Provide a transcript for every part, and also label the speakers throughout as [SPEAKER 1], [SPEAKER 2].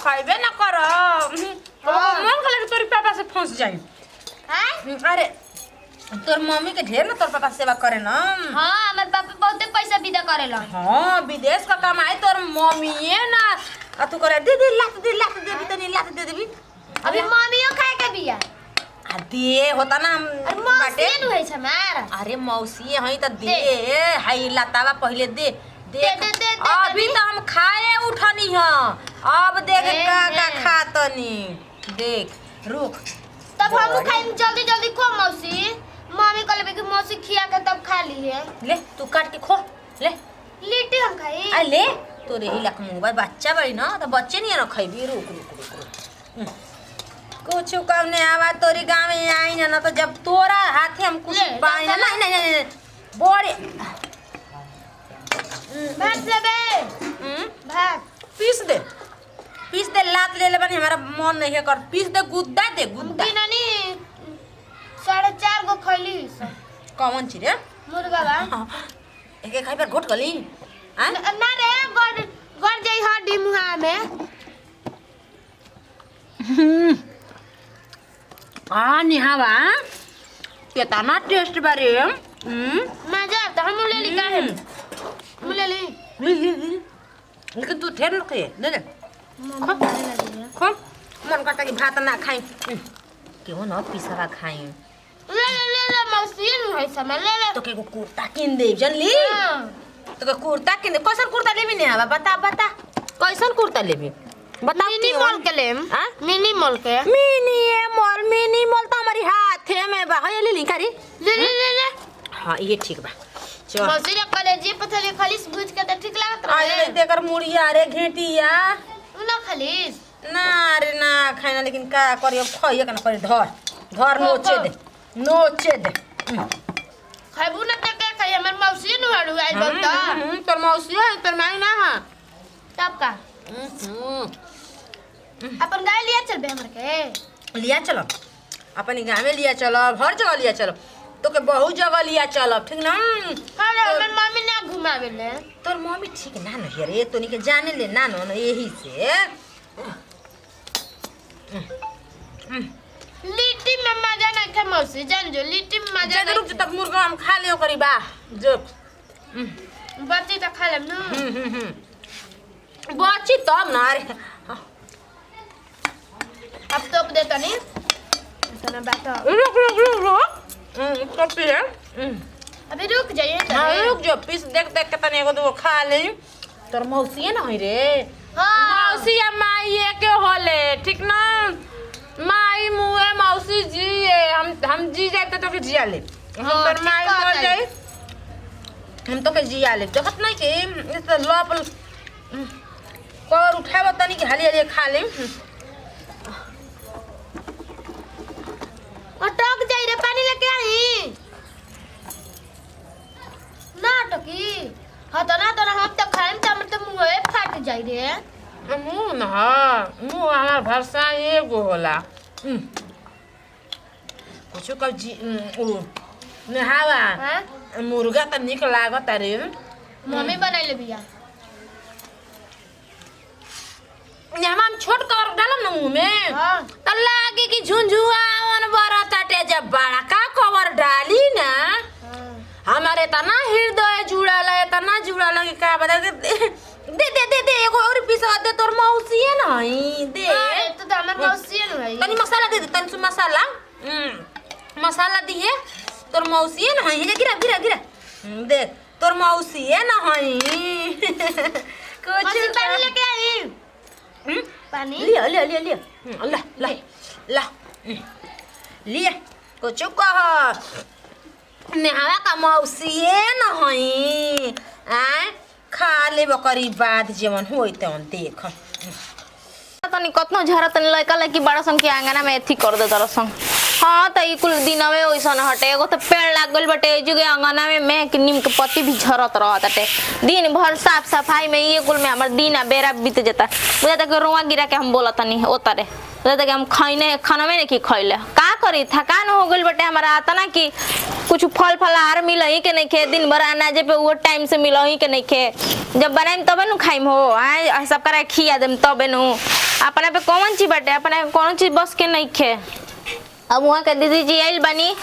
[SPEAKER 1] खाइबे ना कर मन करे कि तोरी पापा से फंस जाई अरे तोर मम्मी के ढेर ना तोर पापा सेवा करे ना।
[SPEAKER 2] हां हमर पापा बहुते पैसा विदा करेला।
[SPEAKER 1] हां विदेश का कमाई तोर मम्मी है ना तू करे दीदी लात दे तनी लात दे देबी।
[SPEAKER 2] अभी मम्मीओ खाए के बिया
[SPEAKER 1] दे होता ना
[SPEAKER 2] बाटे न होई छ मार।
[SPEAKER 1] अरे मौसी हई त दे हई लातावा पहले दे दे अभी तो हम खाए उठनी ह अब देख का खातनी देख रुक
[SPEAKER 2] तब हम खाई जल्दी जल्दी खो मौसी। मम्मी कहले कि मौसी खिया के तब खा ली है।
[SPEAKER 1] ले तू काट के खो ले
[SPEAKER 2] लिट्टी हम खाई
[SPEAKER 1] आ ले तोरे ही लख मुंह भाई बच्चा बड़ी ना तो बच्चे नहीं ना खइबी रुक कुछ कम नहीं आवा तोरी गांव में आई ना तो जब तोरा हाथे हम कुछ पाई ना नहीं बोरे
[SPEAKER 2] भात लेबे भात
[SPEAKER 1] पीस दे लात ले ले बनी हमारा मन नहीं है कर पीस दे गुद्दा दे गुद्दा
[SPEAKER 2] की नानी 4.5 गो खैली
[SPEAKER 1] कौन चीज रे
[SPEAKER 2] मुर्गा बा
[SPEAKER 1] एक खाई पर घोट गली हां
[SPEAKER 2] ना रे गड़ जाई हड्डी मुहा में
[SPEAKER 1] निहावा केतना टेस्ट बारे
[SPEAKER 2] मजा आता हम ले ली काहे हम ले ली
[SPEAKER 1] लेकिन तू ठेर रखे ले ले खो मन करता कि भात ना खाई क्यों ना पिसवा खाई
[SPEAKER 2] ले मौसी न है समय ले
[SPEAKER 1] तो के कुर्ता किन दे जनली तो के कुर्ता किन दे कैसन कुर्ता लेबी ने आवा बता कैसन कुर्ता लेबी बता
[SPEAKER 2] मिनी मॉल के लेम मिनी मॉल तो हमारी हाथे में बा है ले ली करी ले
[SPEAKER 1] हां ये ठीक बा चल
[SPEAKER 2] मौसी ने कलेजी पथरी खालिस भूज के तो ठीक लागत रहे
[SPEAKER 1] आई देकर मुड़िया रे घेटिया
[SPEAKER 2] ना खालिस
[SPEAKER 1] ना रे ना खाना लेकिन का करियो खइए कना पर धर नोचे दे
[SPEAKER 2] खाइबू ना त के खाई हमर मौसी न हड़ू आई बता
[SPEAKER 1] तोर मौसी है तोर माई ना हां
[SPEAKER 2] तब का अपन गाय लिया चलबे हमर के
[SPEAKER 1] लिया चलो अपन गांव में लिया चलो हर जगह लिया चलो तो के बहुत जगह लिया चलो ठीक ना।
[SPEAKER 2] अरे हमर मम्मी ना घुमावे ले
[SPEAKER 1] तोर मम्मी ठीक ना न रे तोनी के जाने ले ना न यही से
[SPEAKER 2] लिट्टी में मजा नहीं था मौसी जान जो लिट्टी में मजा
[SPEAKER 1] नहीं रुक तक मुर्गा हम खा लियो करी बा जो
[SPEAKER 2] बच्ची तो खा लेम न
[SPEAKER 1] बच्ची तब ना रे
[SPEAKER 2] अब तो दे तनी तना बात
[SPEAKER 1] रुक तो पे
[SPEAKER 2] अभी रुक जाइए
[SPEAKER 1] हां रुक जो पीस देख के तने एगो दो खा ले तोर मौसी है ना है रे मौसी या माई के होले ठीक ना माई मुए मौसी जी हम जी जाए तो के जिया ले हम तोर माई मर जाए हम तो के जिया ले देखत नहीं के इस लप कर उठाव तनी के हाली खा ले
[SPEAKER 2] अटक जाई रे पानी लेके आई ना टकी हां तो ना हम तो खाइम त हमर त मुंह फाट जाई रे
[SPEAKER 1] मुंह ना मुंह हमार भाषा एगो होला कुछ कब जी नहावा मुर्गा त निक लागत रे
[SPEAKER 2] मम्मी बनाइले बिया
[SPEAKER 1] हम छोट कर डालम न मुंह में त लागे कि झुंझुआवन बरताटे जब बड़ा का कवर डाली ना हमारे तना हृदय जुड़ल है तना जुड़ल है का बता दे एगो और पीस दे तोर मौसी है नहीं दे
[SPEAKER 2] तो हमर मौसी है नहीं
[SPEAKER 1] तनी मसाला दे तनी मसाला मसाला दिए तोर मौसी है नहीं गिरा देख तोर मौसी है नहीं कुछ
[SPEAKER 2] पानी लेके आई पानी
[SPEAKER 1] लिया ला लिया कुछ कह नेहावा का मौसी है नहीं खा ले बकरी बाद जेवन होई तवन देख
[SPEAKER 3] तनी कतनो झरा तनी लइका लइकी बड़ा सन के आंगना में एथी कर दे तरसन। हां त ई कुल दिनवे ओइसन हटे एगो त पेड़ लाग गइल बटे जुगे आंगना में के नीम के पत्ती भी झरत रहत हटे दिन भर साफ सफाई में ये कुल में हमर दिन आ बेरा बीत जाता बुझा तक रोवा गिरा के हम बोलतनी ओतरे बुझा तक हम खाना में नहीं की खइले का करी थकान हो गइल बटे हमरा आता ना कि कुछ फल फलहार मिलही के नहीं खे दिन भर अनाज पे वो टाइम से मिलही के नहीं खे जब बनाइम तबे नु खाइम हो आ सब करे खिया देम तबे नु अपना पे कौन चीज बाटे, अपना कौन चीज बस के नहीं खे। अब वहाँ के दीदी जी आइल बनी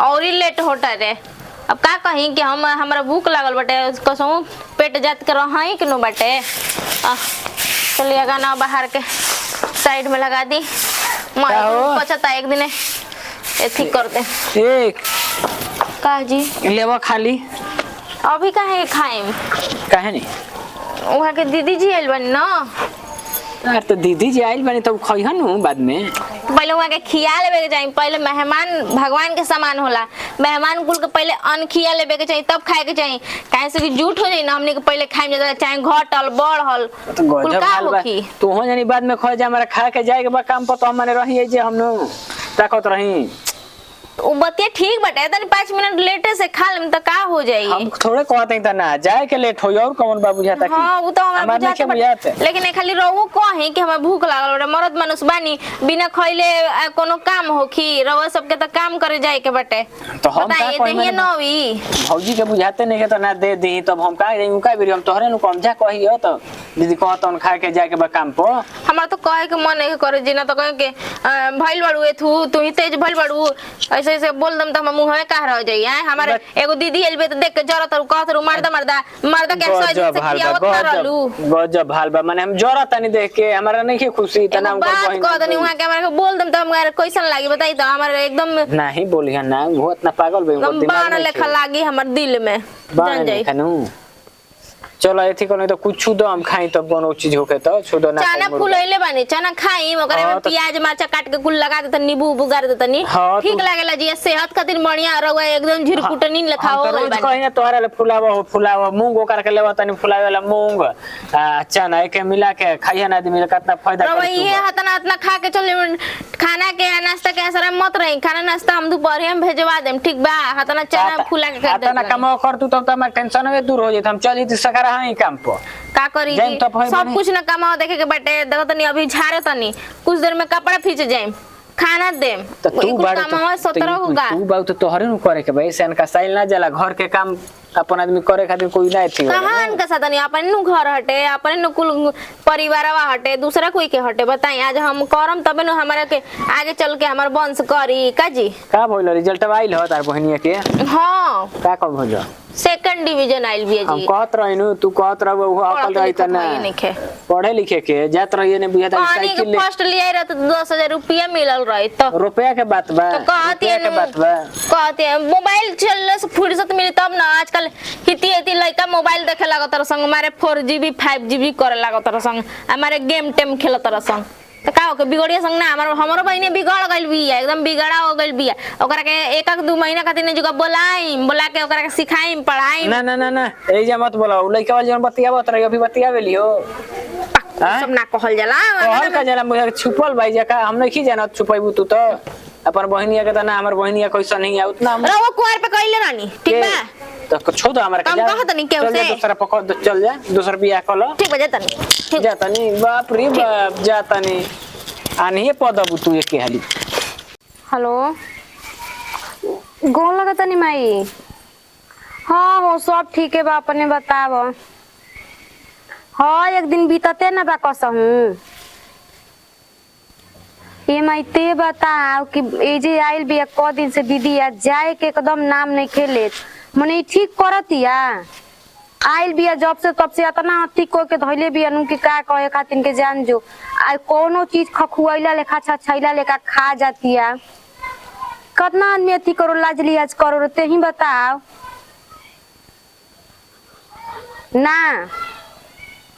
[SPEAKER 3] और ही लेट होता रे। अब का कहीं कि हम हमारा भूख लागल बाटे, कसम पेट जात के रही कि नो बाटे। चलिए गाना बाहर के साइड में लगा दी, पचता एक दिन ठीक कर दे।
[SPEAKER 4] एक
[SPEAKER 3] का जी
[SPEAKER 4] लेवा खाली
[SPEAKER 3] अभी काहे खाएम,
[SPEAKER 4] काहे नहीं?
[SPEAKER 3] वहाँ के दीदी जी आइल बनी ना।
[SPEAKER 4] यार तो दीदी जी आइल बनी तब खइहन बाद में।
[SPEAKER 3] पहले वहाँ के खिया लेवे के चाहिए, पहले मेहमान भगवान के समान होला, मेहमान कुल के पहले अन्न खिया लेवे के चाहिए तब खाए के चाहिए। काहे से कि झूठ हो जाई ना, हमने के पहले खाए में चाहे घटल बढ़ल
[SPEAKER 4] तो गजब हाल बा। तू हो जानी बाद में खो जा, हमारा खा के जाए के बा काम पर तो हमने रही जे हमनो ताकत रही।
[SPEAKER 3] वो बतिया ठीक बटे, तनी 5 मिनट लेटे से खा लेम त का हो जाई।
[SPEAKER 4] हम थोड़े कहते हैं ना जाए के लेट हो और कौन बा बुझाता कि
[SPEAKER 3] हां वो तो हमरा बुझाता, लेकिन ए खाली रहो कहे कि हमरा भूख लागल बटे, मरद मानुस बानी, बिना खइले कोनो काम होखी, रहो सबके त काम करे जाए के बटे।
[SPEAKER 4] तो हम का
[SPEAKER 3] कहि नवी
[SPEAKER 4] भौजी के बुझाते नहीं के तो ना दे दी, तब हम का देई उनका भी हम तोहरे नु कम जा कही हो तो दीदी कहत उन खा के जाए के बा काम पर।
[SPEAKER 3] हमरा तो कहे के मन नहीं करे जिना, तो कहे के भइल बड़ू ए तू ही तेज भइल बड़ू ऐसे बोल दम त हम मुंह में का रह जाई। हमारे एगो दीदी एलबे त देख के जरत और कहत मर्दा के सज से खियावत रहलू।
[SPEAKER 4] गजब हाल बा, माने हम जरत नहीं देख के हमरा नहीं के खुशी तना हम
[SPEAKER 3] बात कह दनी वहां के हमरा के बोल दम त हमरा कैसन लागी बताई त हमरा एकदम
[SPEAKER 4] नहीं बोलिया ना, वो इतना पागल बे दिमाग
[SPEAKER 3] बाण लेखा लागी हमर दिल में जान जाई।
[SPEAKER 4] चलो एथी को नहीं तो कुछ दो हम खाई तब कोनो चीज होके तो छुदो ना।
[SPEAKER 3] चना फुलैले बानी, चना खाई ओकरे में प्याज मरचा काट के कुल लगा दे त नींबू बुगार दे तनी ठीक लागेला जी, सेहत खातिर बढ़िया रहुआ एकदम झिरकुटनी लेखा हो गइल बानी।
[SPEAKER 4] कहीं तोहरा ले फुलावा मूंग ओकर के लेवा तनी फुलावे वाला मूंग चना के मिला के खाइए ना आदमी कितना फायदा करे।
[SPEAKER 3] रहुआ ये हतना इतना खा के चले, खाना के नाश्ता के असर मत रही, खाना नाश्ता हम दोपहर में भेजवा देम ठीक बा। हतना चना फुला के कर दे,
[SPEAKER 4] हतना कमाओ कर तू तब त हमर टेंशन में दूर हो जेत, हम चली त सकर हाई काम पर
[SPEAKER 3] का करी जी। सब कुछ ना कमाओ देखे के बाटे, देखो तनी अभी झारे तनी कुछ देर में कपड़ा खींच जाए खाना देम
[SPEAKER 4] तो तू बाड़
[SPEAKER 3] कमावा 17 होगा।
[SPEAKER 4] तू बाऊ तो तोहरे नु करे के भाई सेन का स्टाइल ना जाला, घर के काम अपन आदमी करे खातिर कोई ना थी
[SPEAKER 3] कहां का साथ नहीं, अपन नु घर हटे, अपन नु कुल परिवारवा हटे, दूसरा कोई के हटे बताई। आज हम करम तबे नु हमारे के आगे चल के हमर वंश करी का जी।
[SPEAKER 4] का भइल रिजल्ट आइल हो तार बहनिया के?
[SPEAKER 3] हां
[SPEAKER 4] का कब भइल?
[SPEAKER 3] 2nd डिवीजन आइल बिया जी।
[SPEAKER 4] हम कहत रहिनु तू कहत रह वो अकल रही त ना पढ़े लिखे के जात रहिए ने बुझा साइकिल ले
[SPEAKER 3] फर्स्ट ले रहा तो 10,000 रुपया मिलल रही तो
[SPEAKER 4] रुपया के बात बा,
[SPEAKER 3] तो कहते हैं मोबाइल चलले से फुर्सत मिली तब ना। आजकल हिती लड़का मोबाइल देखे लागत रह संग, हमारे 4GB 5GB करे लागत रह संग, हमारे गेम टेम खेलत रह संग। तो का हो के बिगड़िया संग ना हमरो बहिनी बिगड़ गइल बिया, एकदम बिगड़ा हो गइल बिया। ओकरा के 1-2 महीना खातिर ने जगह बोला के ओकरा के सिखाई पढ़ाई
[SPEAKER 4] ना ना ना ना ए जे मत बोला लड़का वाला जन बतियावत रही अभी बतियावेली हो
[SPEAKER 3] सब ना कहल जाला।
[SPEAKER 4] कहल का जाला मुझे छुपल भाई जका हम नहीं जानत छुपाइबू तू तो अपन बहनिया के त ना हमर बहनिया कैसा नहीं है उतना
[SPEAKER 3] रहो कुआर पे कइले रानी ठीक बा
[SPEAKER 4] तो छोड़ हमरा के
[SPEAKER 3] हम कहत नहीं केहू से
[SPEAKER 4] दूसरा पकड़ चल जा दूसरा बियाह कर लो
[SPEAKER 3] ठीक बजे तनी
[SPEAKER 4] जा तनी बाप रे बाप जा तनी आनी पदबू तू एक हाली।
[SPEAKER 5] हेलो गोल लगा तनी माई? हाँ हो सब ठीक है बा, अपने बताव। हाँ एक दिन बीतते ना बा कसहूं। ये माई ते बताओ कि ए जे आइल बिया क दिन से दीदी आ जाए के एकदम नाम नहीं खेले, मने ठीक करतिया आइल बिया जब से तब से इतना अति को के धइले बिया नु कि का कहे खातिन के जान जो आ कोनो चीज खखुआइला लेखा छछैला लेखा खा जातिया। कितना आदमी अति करो लाज लिहाज करो ते ही बताओ ना।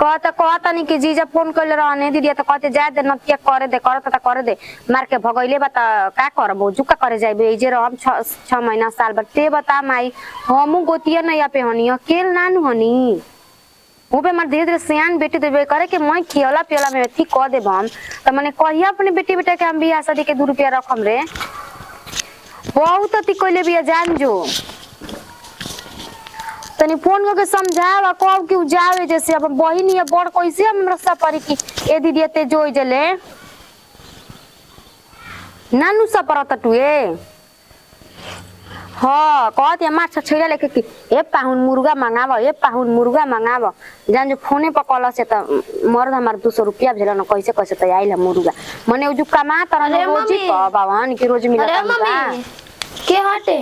[SPEAKER 5] कहता नहीं कि जीजा फोन कर रहने दीदी तो कहते जाए दे नतिया करे दे करता करे दे मार के भगैले बा का करबो जुका करे जाइबे जे रहम 6 महीना साल भर। ते बता माई हमू गोतिया नहीं पे हनी अकेल नानू हनी वो पे मार धीरे धीरे सियान बेटी देबे करे के मैं खियला पियला में ठीक क देब हम त माने कहिया अपने बेटी बेटा के हम बियाह शादी के 2 रुपया रखम रे बहुत अति कइले बिया जान जो तनी फोन करके समझावा कब कि जावे जैसे अब बहिनी या बड़ कैसे हमरा सपरी की ए दीदी ते जोई जले नानू सपरत टुए। हाँ कहत है माछ छैला लेके कि ए पाहुन मुर्गा मंगाव ए पाहुन मुर्गा मंगाव जान जो फोने पर कॉल से त मर्द हमार 200 रुपया भेल न कैसे कैसे त आइल मुर्गा मने उ जो कमा तर
[SPEAKER 2] अरे
[SPEAKER 5] रोजी
[SPEAKER 2] मम्मी।
[SPEAKER 5] भगवान की रोज मिलता
[SPEAKER 2] अरे मम्मी के हटे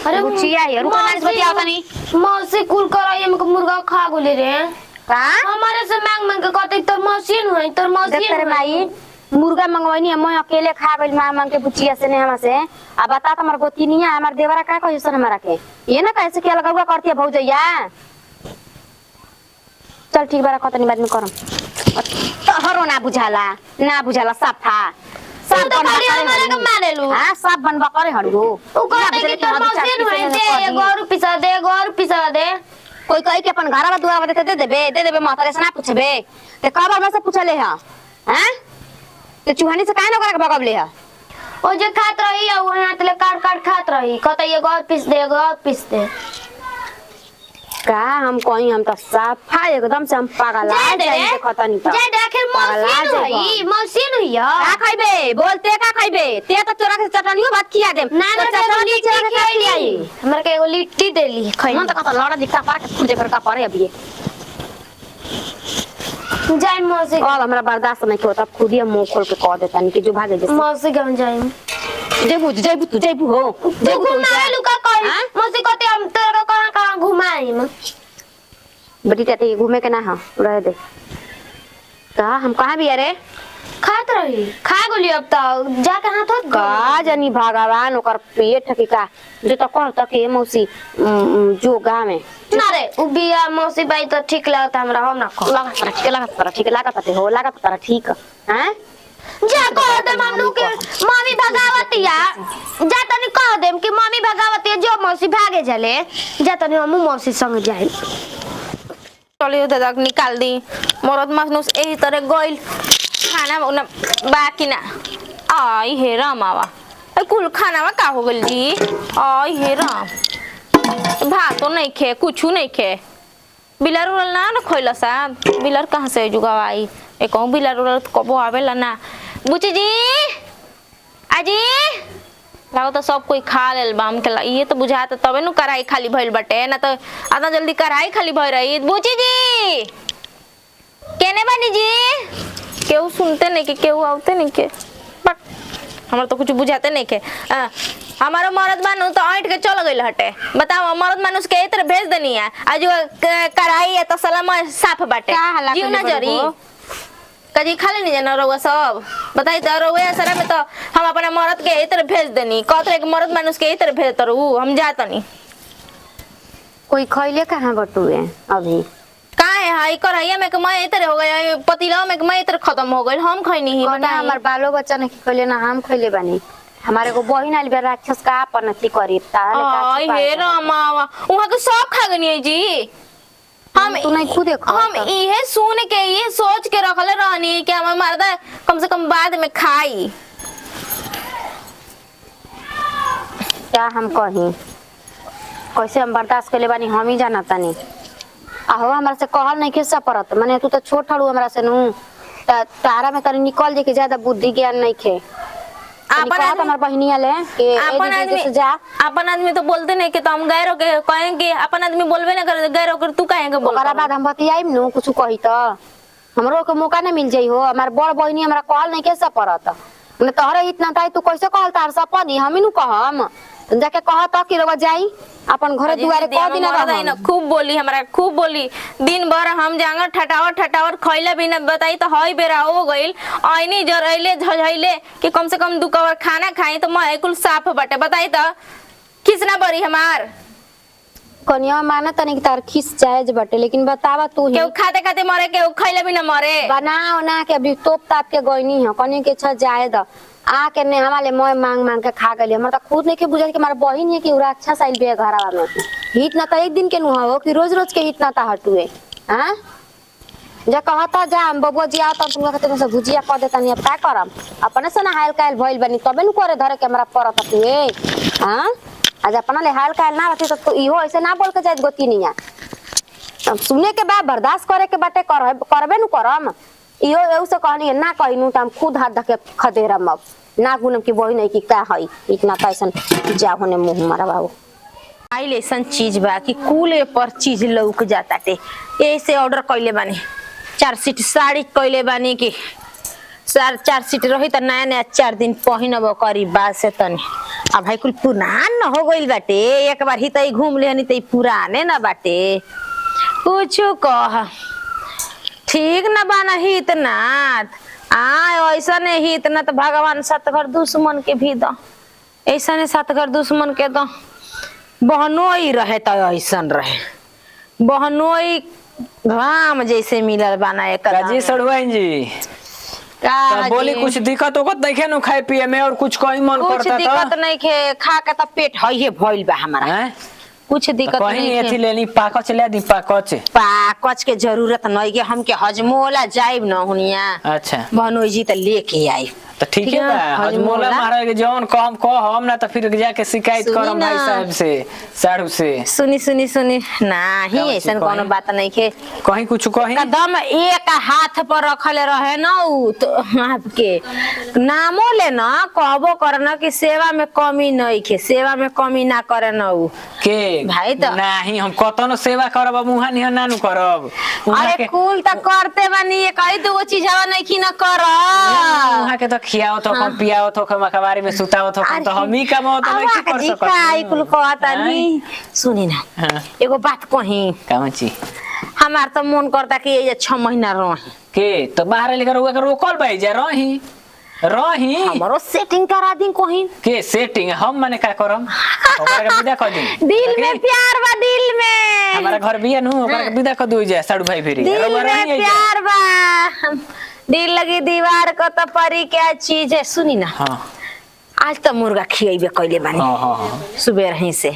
[SPEAKER 2] अरे
[SPEAKER 5] बुचिया है रुको नाच बतियाओ तनी
[SPEAKER 2] मौसी कुल कराई हमको मुर्गा खा गोले रे
[SPEAKER 5] का
[SPEAKER 2] हमारे से मांग मांग के कहते तोर मौसी है तोर मौसी
[SPEAKER 5] देख रे माई मुर्गा मंगवानी है मैं अकेले खा गइल मांग मांग के बुचिया से ने हमरा से आ बता त हमर गोती नहीं है हमर देवरा का कहिस हमरा के ये ना कैसे क्या लगावा करती है भौजैया चल ठीक बारा खतनी बाद में करम तहरो ना बुझाला सफा
[SPEAKER 2] सब तो खाली हमारे के मारे लो
[SPEAKER 5] हां सब बनबा करे हड़ू
[SPEAKER 2] उ कहते कि तोर मौसी है दे एगो पिसा दे
[SPEAKER 5] कोई कहि के अपन घरवा दुआवा दे देबे माता से ना पूछबे ते कब हमरा से पूछले हां हैं ते चुहानी से काहे न करे भगवले हा
[SPEAKER 2] ओ जे खात रही है वो हाथ ले काट काट खात रही कहते एगो और पीस दे
[SPEAKER 5] का हम कोई हम तो सफा एकदम से हम पागल आ जाए खतनी तो
[SPEAKER 2] जा आखिर मौसी नहीं है
[SPEAKER 5] का खइबे बोलते का खइबे ते तो तोरा के चटनियो भात खिया दे
[SPEAKER 2] ना ना
[SPEAKER 5] चटनी
[SPEAKER 2] खियाई हमरा के एगो लिट्टी देली खई
[SPEAKER 5] मन तो कत लड़ा दिखा पार के खुजे कर का परे अभी
[SPEAKER 2] जाई मौसी
[SPEAKER 5] अब हमरा बर्दाश्त नहीं होता खुद ही मुंह खोल के कह देता नहीं कि जो भागे जैसे
[SPEAKER 2] मौसी गांव जाई
[SPEAKER 5] जेबू हो जेबू
[SPEAKER 2] तू मारे लुका कही मौसी कहते हम तेरे को कहां घुमाई
[SPEAKER 5] बेटी ते घूमे के ना हां रह दे का हम कहां भी अरे
[SPEAKER 2] खात रही खा गोली अब तो जाके हाथ होत
[SPEAKER 5] का जानी भगवान ओकर पेट के का जो तो कह तक के मौसी जो गांव में
[SPEAKER 2] ना रे उ बिया मौसी बाई तो ठीक लागत हमरा हम ना खा
[SPEAKER 5] ठीक लागत ठीक हैं
[SPEAKER 2] जा कह दे मम्मी के मम्मी भगावतिया जा तनी कह देम कि मम्मी भगावतिया जो मौसी भागे जले जा तनी हम मौसी संग जाई
[SPEAKER 3] चलियो दादा निकाल दी मरद मानुस यही तरह गइल खाना उना बाकी ना आई हे राम आवा कुल खाना में का हो गइल जी आई हे राम भातो नहीं खे कुछ नहीं खे बिलर उड़ल ना खोइला सा बिलर कहाँ से जुगावा आई एक बिलर उड़ल कबो आवेला ना बुची जी आजी लागो तो सब कोई खा लेल बाम के ये तो बुझाता तबे नु कराई खाली भइल बटे ना तो आधा जल्दी कराई खाली भइ रही बुची जी केने बनी जी केहू सुनते नहीं के केहू आवते नहीं के बट हमरा तो कुछ बुझाते नहीं के हमारा मर्द मानु तो ऐंठ के चल गइल हटे बताओ मर्द मानुस के इधर भेज देनी है आज कराई है तो सलाम साफ बाटे जीव ना जरी कजी खा लेनी जाना रउआ सब बताई तो रउआ सरा में तो हम अपना मर्द के इधर भेज देनी कहत के मर्द मानुस के इधर भेज तरू हम जातनी
[SPEAKER 5] कोई खइले कहां बटुए अभी
[SPEAKER 3] काहे हाई करैया में के मैं इधर हो गया पतीला में के मैं इधर खत्म हो गइल हम खइनी ही
[SPEAKER 5] कोना हमर बालो बच्चा ने खइले ना हम खइले बानी हमारे को बहिन आइल बा राक्षस का अपन अथी करी ताले का
[SPEAKER 3] आई हे रामावा वहां के सब खा गनी है जी हम
[SPEAKER 5] तू नहीं खुद
[SPEAKER 3] हम ये सुन के ये सोच के रखले रहनी कि हम मर्दा कम से कम बाद में खाई
[SPEAKER 5] क्या हम कही कैसे हम बर्दाश्त कर ले बानी हम ही जाना तानी आहो हमरा से कहल नहीं के परत माने तू तो छोट हड़ू हमरा से नु तारा में तनी निकल जे के ज्यादा बुद्धि ज्ञान नहीं खे अपन हमार बहनिया ले के
[SPEAKER 3] अपन आदमी
[SPEAKER 5] से जा
[SPEAKER 3] अपन आदमी तो बोलते नहीं कि तो हम गैरों के कहेंगे अपन आदमी बोलबे ना करे गैरों के तू कहेंगे बोल
[SPEAKER 5] ओकरा बाद हम बतियाइम नु कुछ कही त हमरो के मौका ना मिल जाई हो हमार बड़ बहनी हमरा कहल नहीं के परत ने तोहरे इतना ताई तू कैसे कहल तार सपनी हम ही नु कहम जाके कह त कि रवा जाई अपन घरे दुआरे क दिन
[SPEAKER 3] ना खूब बोली हमरा खूब बोली दिन भर हम जांगर ठटावर खइला बिना बताई तो हई बेरा हो गइल आईनी जरैले झझैले कि कम से कम 2 कवर खाना खाई तो मैं कुल साफ बटे बताई तो किसना बरी हमार
[SPEAKER 5] कनिया माना तनी कि तार खिस जायज बटे लेकिन बतावा तू ही
[SPEAKER 3] केहू खाते खाते मरे केहू खइला बिना मरे
[SPEAKER 5] बनाओ ना के अभी तोप ताप के गइनी है कनी के छ जायद आ के ने हमारे मोय मांग मांग के खा गली हमरा त खुद नहीं के बुझा कि हमार बहिन है कि उरा अच्छा साइल बे घरवा में हित ना त एक दिन के नु हो कि रोज रोज के हित ना त हटुए हां जा कहता जा हम बबुआ जी आ त तुम कहते से भुजिया क देता नहीं अब का करम अपने से ना हाल कायल भइल बनी तबे नु करे धरे के हमरा परत तुए हां आज अपना ले हाल कायल ना रहती तो इहो ऐसे ना बोल के जात गोती नहीं आ सुने के बाद बर्दाश्त करे के बाटे करबे नु करम इहो एउ से कहनी ना कहिनु त हम खुद हाथ धके खदेरम अब ना गुनम की बही नहीं कि का हई इतना कैसन जा होने मुंह मारा बाबू
[SPEAKER 3] आइल ऐसन चीज बा कि कुल पर चीज लौक जाताटे ऐसे ऑर्डर कइले बानी 4 सीट साड़ी कइले बानी कि 4 सीट रही त नया नया 4 दिन पहिनब करी बात से तनी अब भाई कुल पुरान न हो गइल बाटे एक बार हितई घूम लेनी तई पुराने न बाटे कुछो कह ठीक न बाना हित नाथ ऐसा नहीं हित न तो भगवान सतघर दुश्मन के भी दो ऐसा नहीं सतघर दुश्मन के दो बहनोई रहे तो ऐसन रहे बहनोई राम जैसे मिलल बना एक
[SPEAKER 4] काजी सड़वाइन जी
[SPEAKER 3] का
[SPEAKER 4] बोली कुछ दिक्कत होगत देखे नु खाए पिए में और कुछ कहीं मन
[SPEAKER 3] कुछ
[SPEAKER 4] करता
[SPEAKER 3] दिक्कत नहीं खे खा के तो पेट हइए भइल बा हमारा
[SPEAKER 4] हैं
[SPEAKER 3] कुछ दिक्कत
[SPEAKER 4] कहीं
[SPEAKER 3] नहीं
[SPEAKER 4] एथी
[SPEAKER 3] खे
[SPEAKER 4] लेनी पाकच ले दी पाकच
[SPEAKER 3] पाकच के जरूरत नहीं के हम के हजमोला जाइब न हुनिया
[SPEAKER 4] अच्छा
[SPEAKER 3] बहनोई जी तो लेके आई
[SPEAKER 4] तो ठीक है बा हजमोला महाराज के जौन कम कह हम ना तो फिर जाके शिकायत
[SPEAKER 3] सुनी
[SPEAKER 4] करम भाई
[SPEAKER 3] ना।
[SPEAKER 4] साहब से साढ़ू से
[SPEAKER 3] सुनी नाही
[SPEAKER 4] का
[SPEAKER 3] ऐसन
[SPEAKER 4] कहीं?
[SPEAKER 3] कोनो बात नहीं खे
[SPEAKER 4] कहीं कुछ कहीं
[SPEAKER 3] कदम एक हाथ पर रखले रहे ना उ तो आपके नामो ले ना कहबो करना कि सेवा में कमी नहीं खे सेवा में कमी ना करे ना उ
[SPEAKER 4] के
[SPEAKER 3] भाई तो-
[SPEAKER 4] नहीं हम कतनो सेवा करब मुहा नहीं नानु करब उहाँ
[SPEAKER 3] अरे
[SPEAKER 4] के
[SPEAKER 3] कुल तो करते बानी ये कई दो चीज हवा नहीं की ना कर
[SPEAKER 4] उहाँ के तो खियाओ तो कम पियाओ तो कम अखबारी में सुताओ तो कम तो हम ही कमाओ तो नहीं कर सकत
[SPEAKER 3] काई कुल कहता नहीं सुनी ना
[SPEAKER 4] हाँ।
[SPEAKER 3] एगो बात कही
[SPEAKER 4] कामची
[SPEAKER 3] हमार तो मन करता कि ये 6 महीना रही
[SPEAKER 4] के तो बाहर लेकर हुआ कर रोकल भाई जा रही रही
[SPEAKER 3] हमरो सेटिंग करा दी कहीं
[SPEAKER 4] के सेटिंग हम माने का करम ओकरा के विदा कर दी
[SPEAKER 3] दिल में प्यार बा दिल में
[SPEAKER 4] हमारा घर बिया नु ओकरा के विदा कर दू जा साडू भाई फिरी
[SPEAKER 3] दिल
[SPEAKER 4] रउआ
[SPEAKER 3] में
[SPEAKER 4] रही है जा।
[SPEAKER 3] प्यार बा दिल लगी दीवार को तो परी क्या चीज है सुनी ना
[SPEAKER 4] हाँ
[SPEAKER 3] आज तो मुर्गा खियेबे कइले बानी
[SPEAKER 4] हाँ हाँ हाँ
[SPEAKER 3] सुबह रही से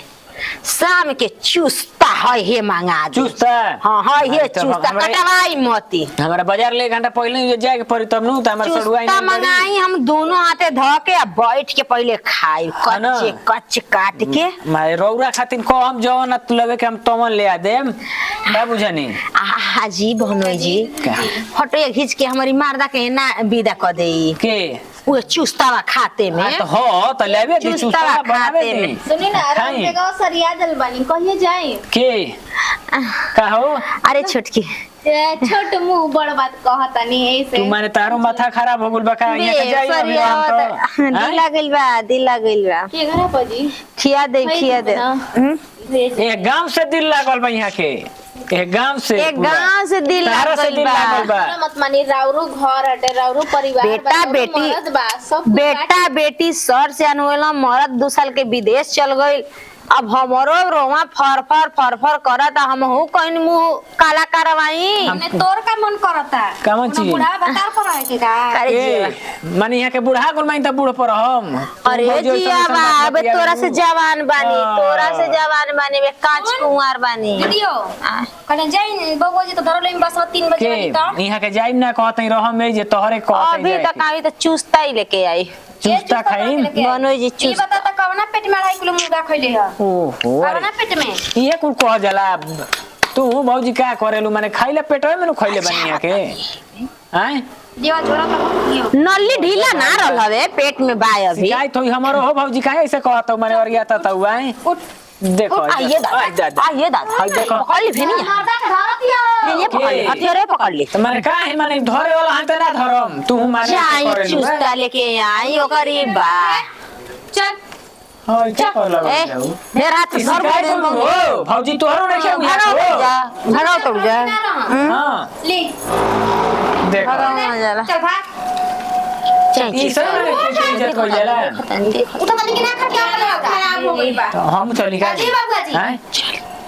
[SPEAKER 3] शाम के चुस्ता है हे मांगा दे।
[SPEAKER 4] चुस्ता
[SPEAKER 3] हाँ हाँ ये
[SPEAKER 4] अरे तो
[SPEAKER 3] चुस्ता
[SPEAKER 4] हमरा-
[SPEAKER 3] कटवाई मती
[SPEAKER 4] हमारा बाजार ले 1 घंटा पहले जाए के पड़ी तब नु त हमार सडुआ
[SPEAKER 3] चुस्ता मंगाई हम दोनों हाथे ध के आ बैठ के पहले खाई
[SPEAKER 4] है ना?
[SPEAKER 3] कच्चे कच्चे काट के
[SPEAKER 4] मारे रौरा खातिर को हम जवन न लगे के हम तमन ले आ देम का बुझनी
[SPEAKER 3] हाजी बहनोई जी
[SPEAKER 4] क्या?
[SPEAKER 3] फोटो खींच के हमारी मारदा के ना विदा कर दे
[SPEAKER 4] के
[SPEAKER 3] वो चुस्तावा खाते में
[SPEAKER 4] तो हो तो लेबे दी
[SPEAKER 3] चुस्ता
[SPEAKER 4] चुस्ता बनावे
[SPEAKER 3] खाते
[SPEAKER 4] दी
[SPEAKER 3] में।
[SPEAKER 6] सुनी ना राम
[SPEAKER 4] खाई।
[SPEAKER 6] के गाँव सरिया जल बनी कहिए जाए
[SPEAKER 4] के का हो
[SPEAKER 3] अरे छोटकी
[SPEAKER 6] छोट मुंह बड़ बात कहतनी ऐसे
[SPEAKER 4] तू माने तारो माथा खराब हो गेल बा का यहाँ के जाई अभी हम तो
[SPEAKER 3] दिल गइल बा दिल गइल बा
[SPEAKER 6] के घर पजी
[SPEAKER 3] खिया दे
[SPEAKER 6] भाई
[SPEAKER 3] खिया दे
[SPEAKER 6] ना।
[SPEAKER 4] एक गांव से दिल लागल बा यहाँ के एक गांव से
[SPEAKER 3] एक
[SPEAKER 4] पूरा।
[SPEAKER 3] गांव से दिल
[SPEAKER 4] तारा से
[SPEAKER 3] लागल
[SPEAKER 4] दिल
[SPEAKER 3] बा
[SPEAKER 4] लागल बा
[SPEAKER 6] मत मानी राउरू घर हटे राउरू परिवार
[SPEAKER 3] बेटा,
[SPEAKER 6] बा, राउरू
[SPEAKER 3] बेटी।
[SPEAKER 6] मरद बा सब
[SPEAKER 3] बेटा बेटी सर से अनवेला मरद 2 साल के विदेश चल गई अब हमारो रोमा फर करता हम हूँ कहीं मुंह काला करवाई
[SPEAKER 6] ने तोर का मन करता
[SPEAKER 4] कौन चीज?
[SPEAKER 6] बुढ़ा बता पर है के का
[SPEAKER 3] अरे
[SPEAKER 4] ए
[SPEAKER 3] जीवा।
[SPEAKER 4] माने यहाँ के बूढ़ा गुल माइन त बूढ़ पर हम
[SPEAKER 3] अरे
[SPEAKER 4] भौजी
[SPEAKER 3] जिया
[SPEAKER 4] ऐसन
[SPEAKER 3] बा
[SPEAKER 4] बात
[SPEAKER 3] अबे
[SPEAKER 4] मत
[SPEAKER 3] तोरा
[SPEAKER 4] किया
[SPEAKER 3] से जवान बानी
[SPEAKER 4] हाँ।
[SPEAKER 3] तोरा से जवान बानी बे कांच कुंवार बानी
[SPEAKER 6] दीदियो कहले जाई बबुआ जी तो धरले में बस 3 बजे वाली तो
[SPEAKER 4] के यहाँ के जाइम ना कहते रहम में जे तोहरे कहते
[SPEAKER 3] अभी तक आई तो चुस्ता ही लेके आई
[SPEAKER 4] चुस्ता खाइम
[SPEAKER 3] मनोज जी
[SPEAKER 6] ये
[SPEAKER 3] चुस्ता
[SPEAKER 6] बता त कवना पेट में 2.5 किलो मुर्गा खइले ह
[SPEAKER 4] ओहो अरे
[SPEAKER 6] कवना पेट में
[SPEAKER 4] ये कुल कह जाला तू भौजी का करेलू माने खाइले पेटवे में नु खइले बनी यहाँ के हैं
[SPEAKER 6] जीवा झोरा तो
[SPEAKER 3] नली ढीला ना रहल हवे पेट में बाय अभी
[SPEAKER 4] शिकायत होई हमरो हो भौजी काहे ऐसे कहत माने और गया था हुआ देखो
[SPEAKER 3] आइए दादा आइए दादा
[SPEAKER 4] हाय देखो
[SPEAKER 3] पकड़ ली फिर
[SPEAKER 6] मर्दा के धरतिया
[SPEAKER 3] ये पकड़ ली हथियारे पकड़ ली
[SPEAKER 4] तो माने काहे माने धरे वाला हाथ ना धरम तू माने
[SPEAKER 3] चाय
[SPEAKER 4] करेलू
[SPEAKER 3] चुस्ता लेके आई ओकरी बा
[SPEAKER 6] चल
[SPEAKER 4] हां क्या कर लगा
[SPEAKER 3] ए
[SPEAKER 4] जाऊ
[SPEAKER 3] मेरा हाथ
[SPEAKER 4] इसका
[SPEAKER 3] घर
[SPEAKER 4] काय
[SPEAKER 3] में
[SPEAKER 4] हो भौजी तोहरो नहीं खेऊ
[SPEAKER 3] घरों तोड़ जा
[SPEAKER 4] हां
[SPEAKER 6] ले
[SPEAKER 4] देखो
[SPEAKER 3] घरों जाला
[SPEAKER 6] चल भाग
[SPEAKER 4] ई सब माने कैसे इज्जत कर जाला
[SPEAKER 6] उ तो बनी के ना खटिया खराब हो गई बा
[SPEAKER 4] तो हम चली का
[SPEAKER 6] जी बाबूआ जी।
[SPEAKER 4] हैं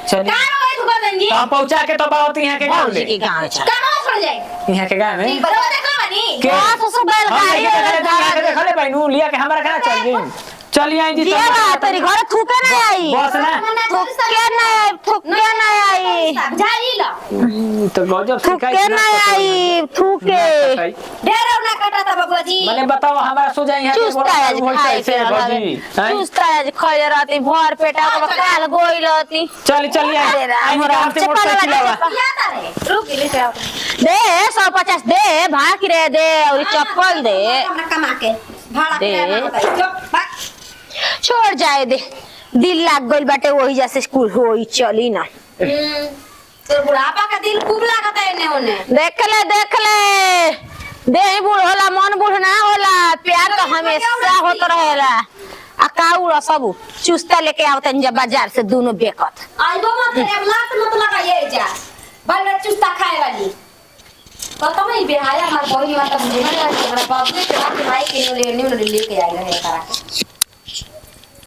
[SPEAKER 4] चली
[SPEAKER 6] कहां रहे तू बदनगी
[SPEAKER 4] तो हम पहुंचा के तो बात यहाँ के गाँव
[SPEAKER 3] भौजी के
[SPEAKER 4] ले
[SPEAKER 3] गाँव चल
[SPEAKER 6] कहां छोड़ जाए
[SPEAKER 4] यहाँ के गाँव में
[SPEAKER 6] बता देखा बनी
[SPEAKER 4] के
[SPEAKER 3] वहाँ से सब बैलगाड़ी
[SPEAKER 4] यहाँ के देखले भाई नू लिया के हमारा कहाँ चल गई चली आई जी
[SPEAKER 3] जिया बा तेरी घर थूके ना आई
[SPEAKER 4] बस ना
[SPEAKER 3] थूके ना आई
[SPEAKER 6] झाड़ी ला
[SPEAKER 4] तो गजब
[SPEAKER 3] थूके ना आई थूके
[SPEAKER 6] ढेर ना काटा था बाबूआ जी
[SPEAKER 4] मैंने बताओ हमारा सो जाए यहाँ के
[SPEAKER 3] चुस्ता
[SPEAKER 4] बोला
[SPEAKER 3] आज
[SPEAKER 4] होई
[SPEAKER 3] खाए
[SPEAKER 4] कैसे
[SPEAKER 3] के
[SPEAKER 4] भौजी हैं?
[SPEAKER 3] चुस्ता आज खाए रहती भर पेटा को काल गोई रहती
[SPEAKER 4] चली चली
[SPEAKER 3] अरे राम राम
[SPEAKER 4] से मोटरसाइकिल आवा
[SPEAKER 6] क्या तारे रुक ले से
[SPEAKER 3] दे 150 दे भाग रे दे और चप्पल दे
[SPEAKER 6] हमरा कमा के भाड़ा
[SPEAKER 3] दे।
[SPEAKER 6] किराया मांगता है चुप भाग।
[SPEAKER 3] छोड़ जाए दे, दिल लाग गइल बाटे वही जैसे स्कूल होई चली ना।
[SPEAKER 6] तो बुढ़ापा का दिल खूब लागत है इन्हें उन्हें।
[SPEAKER 3] देख ले देह बूढ़ होला मन बूढ़ ना होला, प्यार तो हमेशा होत रहेला। अकाउरा सब चुस्ता लेके आवतन जब बाजार से दोनों बेकत।
[SPEAKER 6] आइबो मत करे लात मत लगाइए जा बाल चुस्ता खाए वाली पता नहीं बेहाया हमार बहिनी वाला मुझे ना हमारा बाप ने के भाई के ले लेके आए रहे करा